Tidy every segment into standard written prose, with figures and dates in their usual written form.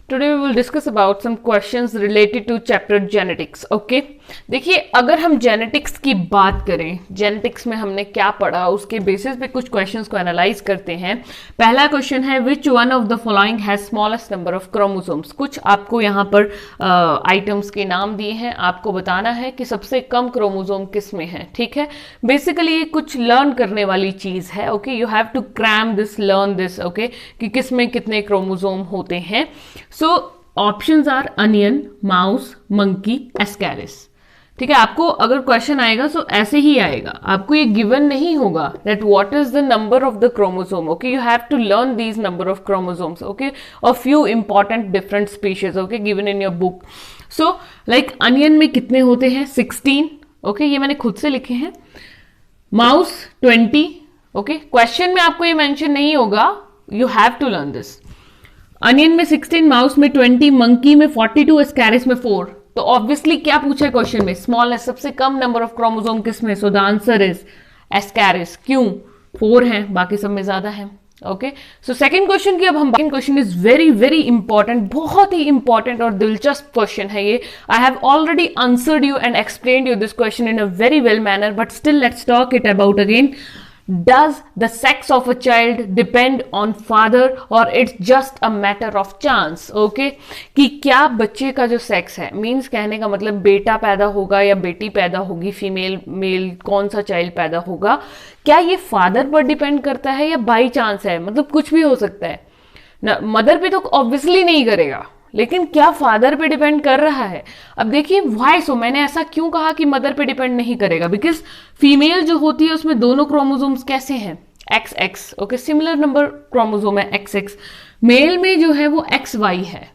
Today we will discuss about some questions related to chapter genetics. Okay? देखिए, अगर हम genetics की बात करें, जेनेटिक्स में हमने क्या पढ़ा उसके बेसिस पे कुछ क्वेश्चंस को एनालाइज करते हैं. पहला क्वेश्चन है which one of the following has smallest number of chromosomes. कुछ आपको यहाँ पर आइटम्स के नाम दिए हैं, आपको बताना है कि सबसे कम क्रोमोसोम किस में है. ठीक है, बेसिकली ये कुछ लर्न करने वाली चीज है. Okay, you have to cram this, learn this. Okay, कि किस में कितने क्रोमोसोम होते हैं. So options are onion, mouse, monkey, Ascaris. ठीक है, आपको अगर क्वेश्चन आएगा तो ऐसे ही आएगा, आपको ये गिवन नहीं होगा that what is the number of the chromosome. Okay, you have to learn these number of chromosomes. Okay, of few important different species. Okay, given in your book. So like onion में कितने होते हैं? 16. Okay, ये मैंने खुद से लिखे हैं. माउस 20. ओके, क्वेश्चन में आपको ये मेंशन नहीं होगा, you have to learn this. Onion में 16, माउस में 20, मंकी में 42, एस्कैरिस में 4. तो ऑब्वियसली क्या पूछा है क्वेश्चन में? स्मॉलेस्ट, सबसे कम नंबर ऑफ क्रोमोसोम किस में? So the answer is Ascaris. क्यों? 4 है, बाकी सब में ज्यादा है. ओके, सो सेकंड क्वेश्चन की अब हम, second question is very very important, बहुत ही इंपॉर्टेंट और दिलचस्प क्वेश्चन है ये. आई have already answered you and explained you this question in a very well manner, but still let's talk it about again. Does the sex of a child depend on father or it's just a matter of chance? Okay, कि क्या बच्चे का जो sex है, means कहने का मतलब बेटा पैदा होगा या बेटी पैदा होगी, फीमेल मेल कौन सा चाइल्ड पैदा होगा, क्या ये फादर पर डिपेंड करता है या बाई चांस है? मतलब कुछ भी हो सकता है ना, मदर पे तो ऑब्वियसली नहीं करेगा, लेकिन क्या फादर पे डिपेंड कर रहा है? अब देखिए व्हाई सो, मैंने ऐसा क्यों कहा कि मदर पे डिपेंड नहीं करेगा? बिकॉज फीमेल जो होती है उसमें दोनों क्रोमोसोम्स कैसे हैं? XX. Okay, similar number chromosome है XX. मेल में जो है वो XY है,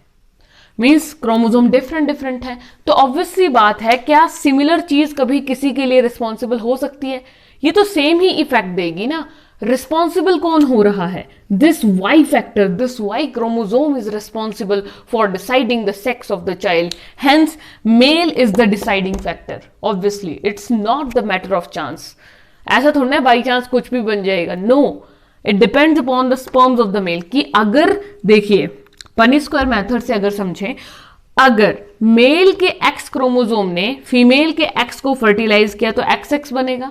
मीन्स क्रोमोसोम डिफरेंट है. तो ऑब्वियसली बात है, क्या सिमिलर चीज कभी किसी के लिए रिस्पॉन्सिबल हो सकती है? ये तो सेम ही इफेक्ट देगी ना. रिस्पॉन्सिबल कौन हो रहा है? This Y factor, this Y chromosome is responsible for deciding the sex of the child. Hence male is the deciding factor. Obviously it's not the matter of chance. ऐसा थोड़ा ना by chance कुछ भी बन जाएगा. No, it depends upon the sperms of the male. कि अगर देखिए पनी स्क्वायर मेथड से अगर समझें, अगर मेल के X क्रोमोसोम ने फीमेल के X को फर्टिलाइज किया तो XX बनेगा,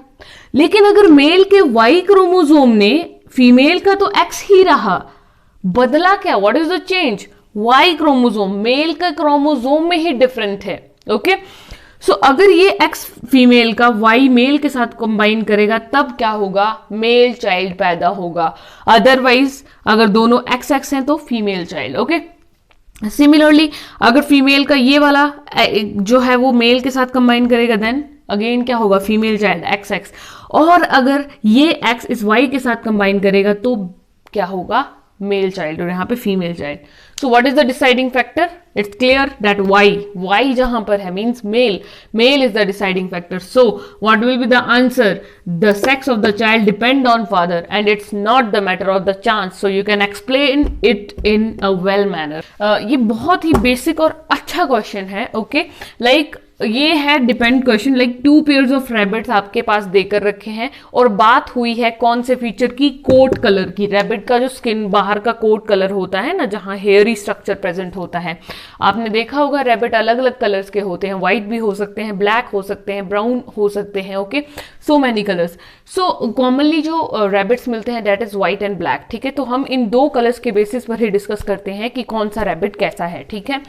लेकिन अगर मेल के Y क्रोमोसोम ने फीमेल का तो X ही रहा, बदला क्या? What is the change? Y chromosome male का क्रोमोसोम में ही डिफरेंट है. ओके, सो अगर ये X फीमेल का Y मेल के साथ कंबाइन करेगा तब क्या होगा? मेल चाइल्ड पैदा होगा. अदरवाइज अगर दोनों XX हैं तो फीमेल चाइल्ड. ओके, सिमिलरली अगर फीमेल का ये वाला जो है वो मेल के साथ कंबाइन करेगा देन अगेन क्या होगा? Female child XX. और अगर ये X इस Y के साथ कंबाइन करेगा तो क्या होगा? मेल चाइल्ड, और यहाँ पे female child. So what is the deciding factor? It's clear that Y जहां पर है means male is the deciding factor. So what will be the answer? The sex of the child depend on father and it's not the matter of the chance. So you can explain it in a well manner. ये बहुत ही basic और अच्छा question है. Okay, like ये है depend question. Like 2 pairs of rabbits आपके पास देकर रखे हैं और बात हुई है कौन से फीचर की? कोट कलर की. रैबिट का जो स्किन बाहर का कोट कलर होता है ना, जहां हेयरी स्ट्रक्चर प्रेजेंट होता है, आपने देखा होगा रैबिट अलग अलग कलर्स के होते हैं. व्हाइट भी हो सकते हैं, ब्लैक हो सकते हैं, ब्राउन हो सकते हैं. Okay, so many colours. So commonly जो रैबिट्स मिलते हैं that is white and black. ठीक है, तो हम इन 2 कलर्स के बेसिस पर ही डिस्कस करते हैं कि कौन सा रैबिट कैसा है. ठीक है,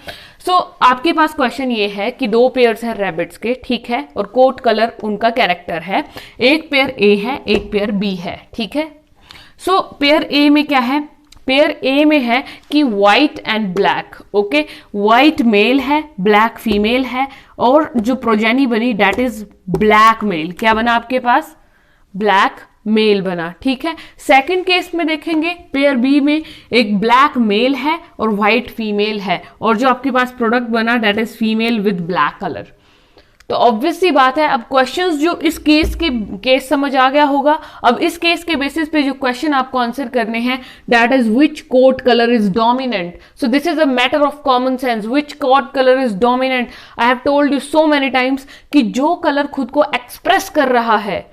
सो आपके पास क्वेश्चन ये है कि 2 पेयर्स हैं रैबिट्स के. ठीक है, और कोट कलर उनका कैरेक्टर है. एक पेयर A है, एक पेयर B है. ठीक है, सो पेयर A में क्या है? पेयर A में है कि white and black. Okay, white male है, ब्लैक फीमेल है, और जो प्रोजेनी बनी दैट इज ब्लैक मेल. क्या बना आपके पास? ब्लैक मेल बना. ठीक है, सेकंड केस में देखेंगे पेयर बी में एक ब्लैक मेल है और व्हाइट फीमेल है, और जो आपके पास प्रोडक्ट बना that is female with black colour. तो ऑब्वियस सी बात है, अब क्वेश्चंस जो इस केस समझ आ गया होगा. अब इस केस के बेसिस पे जो क्वेश्चन आपको आंसर करने हैं that is which coat colour is dominant. So this is a matter of common sense. Which coat colour is dominant? I have told you so many times कि जो colour खुद को express कर रहा है,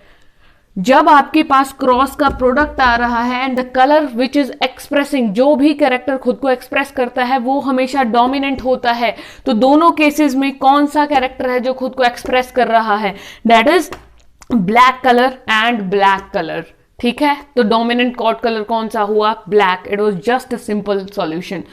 जब आपके पास क्रॉस का प्रोडक्ट आ रहा है and the colour which is expressing, जो भी कैरेक्टर खुद को एक्सप्रेस करता है वो हमेशा डोमिनेंट होता है, तो दोनों केसेस में कौन सा कैरेक्टर है जो खुद को एक्सप्रेस कर रहा है, that is black colour and black colour. ठीक है, तो डोमिनेंट कॉर्ड कलर कौन सा हुआ, black. It was just a simple solution.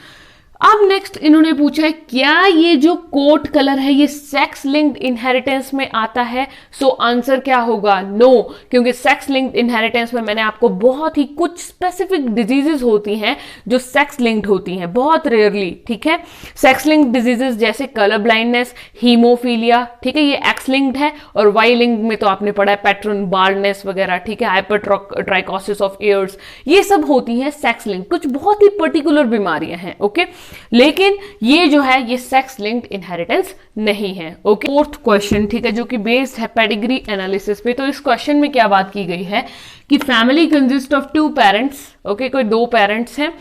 अब नेक्स्ट इन्होंने पूछा है क्या ये जो कोट कलर है ये सेक्स लिंक्ड इनहेरिटेंस में आता है। सो आंसर क्या होगा, नो, क्योंकि सेक्स लिंक्ड इनहेरिटेंस में मैंने आपको बहुत ही कुछ स्पेसिफिक डिजीजेस होती हैं जो सेक्स लिंक्ड होती हैं, बहुत रेयरली। ठीक है, सेक्स लिंक्ड डिजीजेस जैसे कलर ब्लाइंडनेस, हीमोफीलिया, ठीक है, ये एक्स लिंक्ड है, और वाई लिंक्ड में तो आपने पढ़ा है पैटर्न बार्डनेस वगैरह, ठीक है, हाइपरट्राइकोसिस ऑफ ईयर्स, ये सब होती हैं सेक्स लिंक्ड, कुछ बहुत ही पर्टिकुलर बीमारियां हैं। ओके, लेकिन ये जो है ये सेक्स लिंक्ड इनहेरिटेंस नहीं है। ओके, फोर्थ क्वेश्चन, ठीक है, जो कि बेस्ड है पेडिग्री एनालिसिस पे। तो इस क्वेश्चन में क्या बात की गई है कि family consist of 2 parents, okay, कोई 2 पेरेंट्स हैं,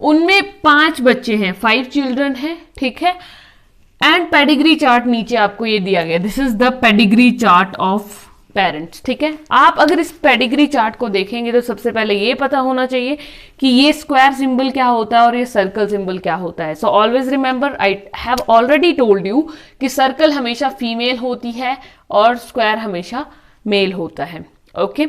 उनमें 5 बच्चे हैं, 5 चिल्ड्रन हैं, ठीक है, एंड पेडिग्री चार्ट नीचे आपको ये दिया गया, this is the pedigree chart of parents. ठीक है, आप अगर इस पेडिग्री चार्ट को देखेंगे तो सबसे पहले ये पता होना चाहिए कि ये स्क्वायर सिंबल क्या होता है और ये सर्कल सिंबल क्या होता है। So always remember, I have already told you कि सर्कल हमेशा फीमेल होती है और स्क्वायर हमेशा मेल होता है। ओके,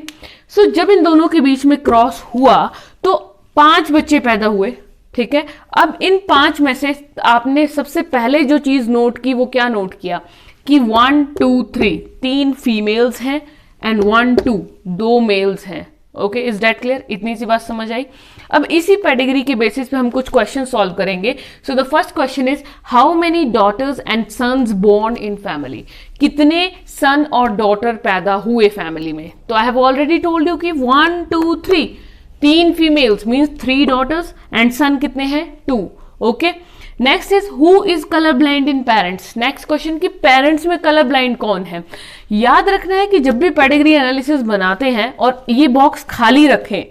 सो जब इन दोनों के बीच में क्रॉस हुआ तो 5 बच्चे पैदा हुए। ठीक है, अब इन 5 में से आपने सबसे पहले जो चीज नोट की वो क्या नोट किया कि 1 2 3 3 फीमेल्स हैं एंड 1 2 2 मेल्स हैं। Okay, is that clear? इतनी सी बात समझ आई। अब इसी पेडिग्री के बेसिस पे हम कुछ क्वेश्चन सॉल्व करेंगे। So the first question is how many daughters and sons born in family, कितने सन और डॉटर पैदा हुए फैमिली में। तो I have already told you कि 1 2 3 3 females means 3 daughters and son कितने हैं, 2। Okay, next is who is colour blind in parents. Next question कि पेरेंट्स में कलर ब्लाइंड कौन है। याद रखना है कि जब भी पेडिग्री एनालिसिस बनाते हैं और ये बॉक्स खाली रखें,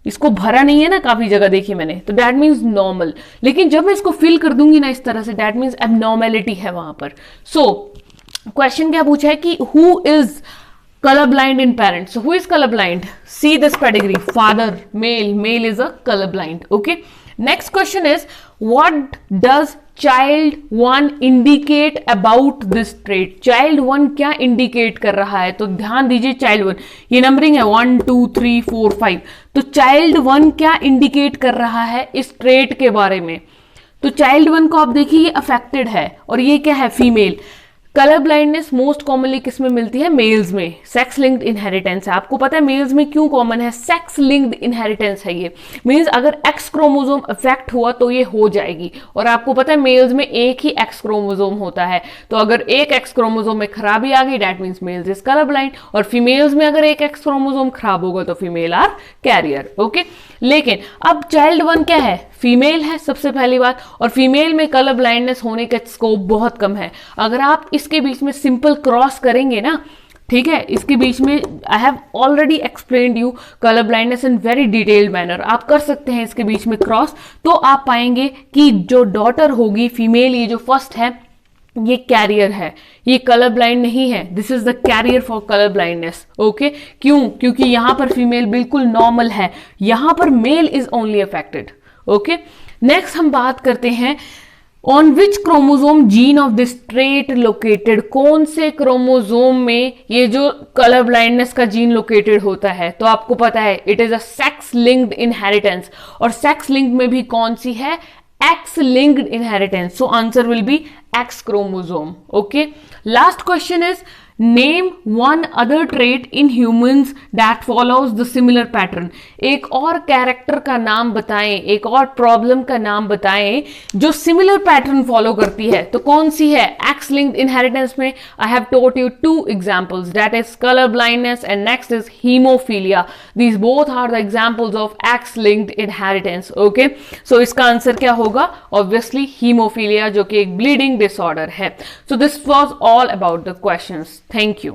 इसको भरा नहीं है ना काफी जगह देखी मैंने, तो दैट मीन्स नॉर्मल, लेकिन जब मैं इसको फिल कर दूंगी ना इस तरह से, दैट मीन्स एबनॉर्मेलिटी है वहां पर। सो क्वेश्चन क्या पूछा है कि who is color blind in parents. So who is color blind? See this pedigree. Father, male. Male is a color blind. Okay. Next question is what does child 1 indicate about this trait? Child 1 क्या indicate कर रहा है? तो ध्यान दीजिए, child 1 ये numbering है 1 2 3 4 5। तो child 1 क्या indicate कर रहा है इस trait के बारे में? तो child 1 को आप देखिए ये affected है और ये क्या है, female. Colour blindness most commonly किस में मिलती है, मेल्स में। सेक्स लिंक्ड इनहेरिटेंस है, आपको पता है मेल्स में क्यों कॉमन है, सेक्स लिंक्ड इनहेरिटेंस है ये। मींस अगर एक्स क्रोमोसोम अफेक्ट हुआ तो ये हो जाएगी, और आपको पता है मेल्स में एक ही एक्स क्रोमोसोम होता है, तो अगर एक एक्स क्रोमोसोम में खराबी आ गई that means males is colour blind, और फीमेल्स में अगर एक एक्स क्रोमोसोम खराब होगा तो फीमेल आर कैरियर। ओके, लेकिन अब चाइल्ड 1 क्या है, फीमेल है सबसे पहली बात, और फीमेल में कलर ब्लाइंडनेस होने का स्कोप बहुत कम है। अगर आप इसके बीच में सिंपल क्रॉस करेंगे ना, ठीक है, इसके बीच में आई have already explained you colour blindness in very detailed manner, आप कर सकते हैं इसके बीच में क्रॉस, तो आप पाएंगे कि जो डॉटर होगी फीमेल, ये जो फर्स्ट है ये कैरियर है, ये कलर ब्लाइंड नहीं है, this is the carrier for colour blindness. Okay, क्यों? क्योंकि यहां पर फीमेल बिल्कुल नॉर्मल है, यहां पर male is only affected. Okay, next हम बात करते हैं on which chromosome gene of this trait located, कौन से क्रोमोसोम में ये जो कलर ब्लाइंडनेस का जीन लोकेटेड होता है। तो आपको पता है it is a sex linked inheritance, और सेक्स लिंक्ड में भी कौन सी है, X linked inheritance. So answer will be X chromosome. Okay. Last question is name one other trait in humans that follows the similar pattern. एक और character का नाम बताएं, एक और प्रॉब्लम का नाम बताएं जो सिमिलर पैटर्न फॉलो करती है। तो कौन सी है? X linked inheritance में I have taught you 2 examples, that is color blindness and next is hemophilia. These both are the examples of X linked inheritance. Okay, so इसका आंसर क्या होगा? Obviously hemophilia, जो कि एक bleeding disorder है। So this was all about the questions. Thank you.